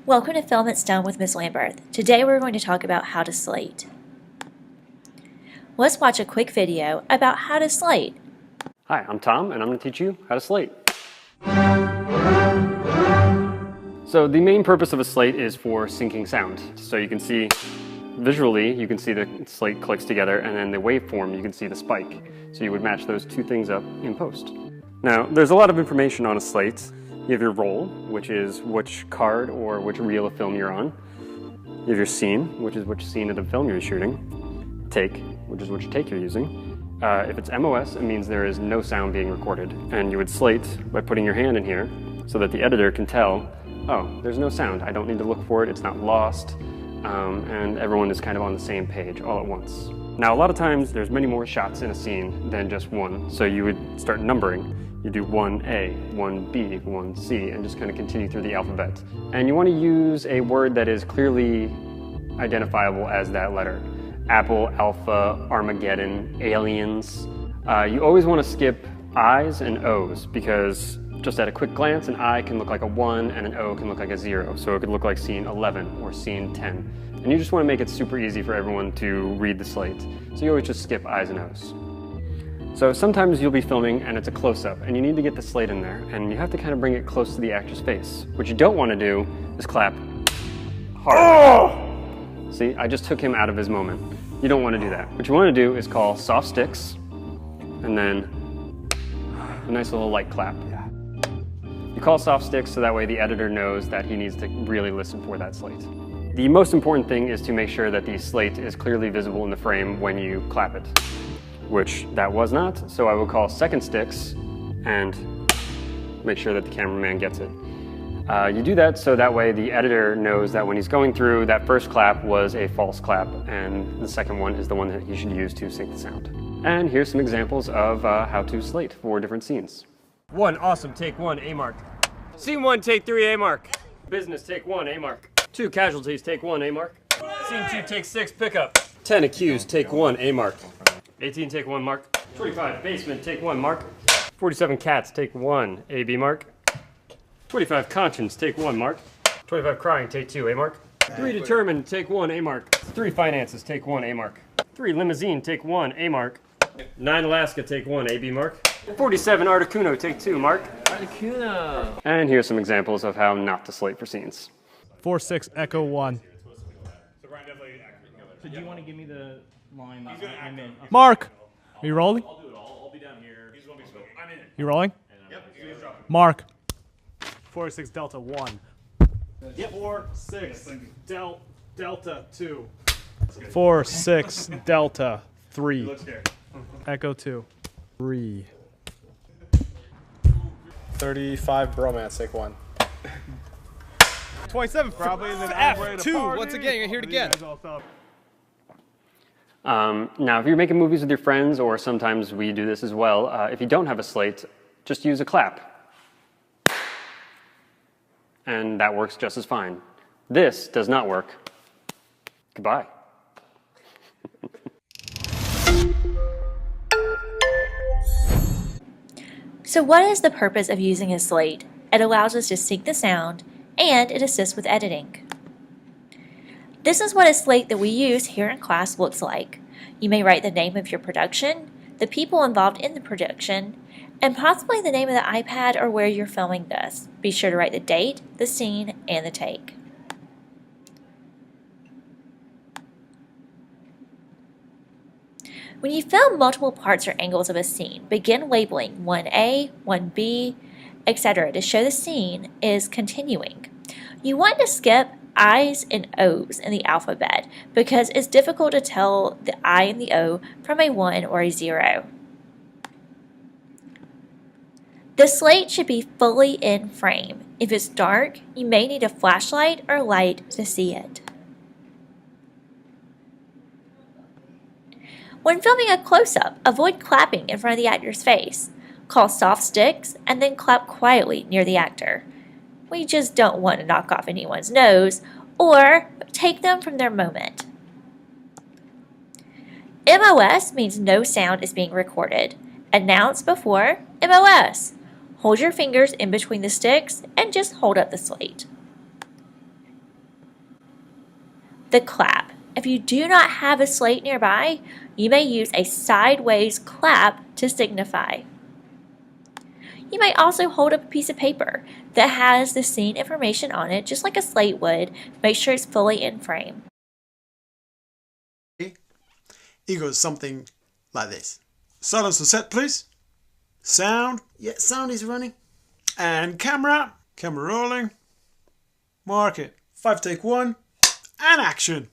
Welcome to Film It's Done with Ms. Lambert. Today we're going to talk about how to slate. Let's watch a quick video about how to slate. Hi, I'm Tom, and I'm going to teach you how to slate. So the main purpose of a slate is for syncing sound. So you can see, visually, you can see the slate clicks together, and then the waveform, you can see the spike. So you would match those two things up in post. Now, there's a lot of information on a slate. You have your roll, which is which card or which reel of film you're on. You have your scene, which is which scene of the film you're shooting. Take, which is which take you're using. If it's MOS, it means there is no sound being recorded. And you would slate by putting your hand in here so that the editor can tell, oh, there's no sound. I don't need to look for it. It's not lost. And everyone is kind of on the same page all at once. Now, a lot of times there's many more shots in a scene than just one. So you would start numbering. You do 1A, 1B, 1C, and just kind of continue through the alphabet. And you want to use a word that is clearly identifiable as that letter. Apple, Alpha, Armageddon, Aliens. You always want to skip I's and O's because just at a quick glance, an I can look like a 1 and an O can look like a 0. So it could look like scene 11 or scene 10. And you just want to make it super easy for everyone to read the slate. So you always just skip I's and O's. So sometimes you'll be filming and it's a close-up and you need to get the slate in there and you have to kind of bring it close to the actor's face. What you don't want to do is clap hard. Oh! See, I just took him out of his moment. You don't want to do that. What you want to do is call soft sticks and then a nice little light clap. You call soft sticks so that way the editor knows that he needs to really listen for that slate. The most important thing is to make sure that the slate is clearly visible in the frame when you clap it, which that was not, so I will call second sticks and make sure that the cameraman gets it. You do that so that way the editor knows that when he's going through, that first clap was a false clap and the second one is the one that he should use to sync the sound. And here's some examples of how to slate for different scenes. 1, awesome, take 1, A mark. Scene 1, take 3, A mark. Business, take 1, A mark. 2, casualties, take 1, A mark. Scene 2, take 6, pickup. 10, accused, take 1, A mark. 18, take 1, mark. 25, basement, take 1, mark. 47, cats, take 1, A, B, mark. 25, conscience, take 1, mark. 25, crying, take 2, A, mark. 3, determined, take 1, A, mark. 3, finances, take 1, A, mark. 3, limousine, take 1, A, mark. 9, Alaska, take 1, A, B, mark. 47, Articuno, take 2, mark. Articuno. And here's some examples of how not to slate for scenes. 4-6, Echo 1. So do you want to give me the line that I'm in? Mark! Are you rolling? I'll do it all. I'll be down here. He's going to be slow. I'm in it. You rolling? Yep. Mark. 4-6, Delta 1. Yep. 4-6, Delta 2. 4-6, Delta 3. Look scared. Echo 2. 3. 35 bromance, take 1. 27, probably in the F2. Once again, you're here to get. Now, if you're making movies with your friends, or sometimes we do this as well, if you don't have a slate, just use a clap. And that works just as fine. This does not work. Goodbye. So what is the purpose of using a slate? It allows us to sync the sound and it assists with editing. This is what a slate that we use here in class looks like. You may write the name of your production, the people involved in the production, and possibly the name of the iPad or where you're filming this. Be sure to write the date, the scene, and the take. When you film multiple parts or angles of a scene, begin labeling 1A, 1B, etc. to show the scene is continuing. You want to skip I's and O's in the alphabet because it's difficult to tell the I and the O from a 1 or a 0. The slate should be fully in frame. If it's dark, you may need a flashlight or light to see it. When filming a close-up, avoid clapping in front of the actor's face. Call soft sticks and then clap quietly near the actor. We just don't want to knock off anyone's nose or take them from their moment. MOS means no sound is being recorded. Announce before MOS. Hold your fingers in between the sticks and just hold up the slate. The clap. If you do not have a slate nearby, you may use a sideways clap to signify. You might also hold up a piece of paper that has the scene information on it, just like a slate would. Make sure it's fully in frame. It goes something like this. Silence on set, please. Sound. Yeah, sound is running. And camera. Camera rolling. Mark it. 5 take 1. And action.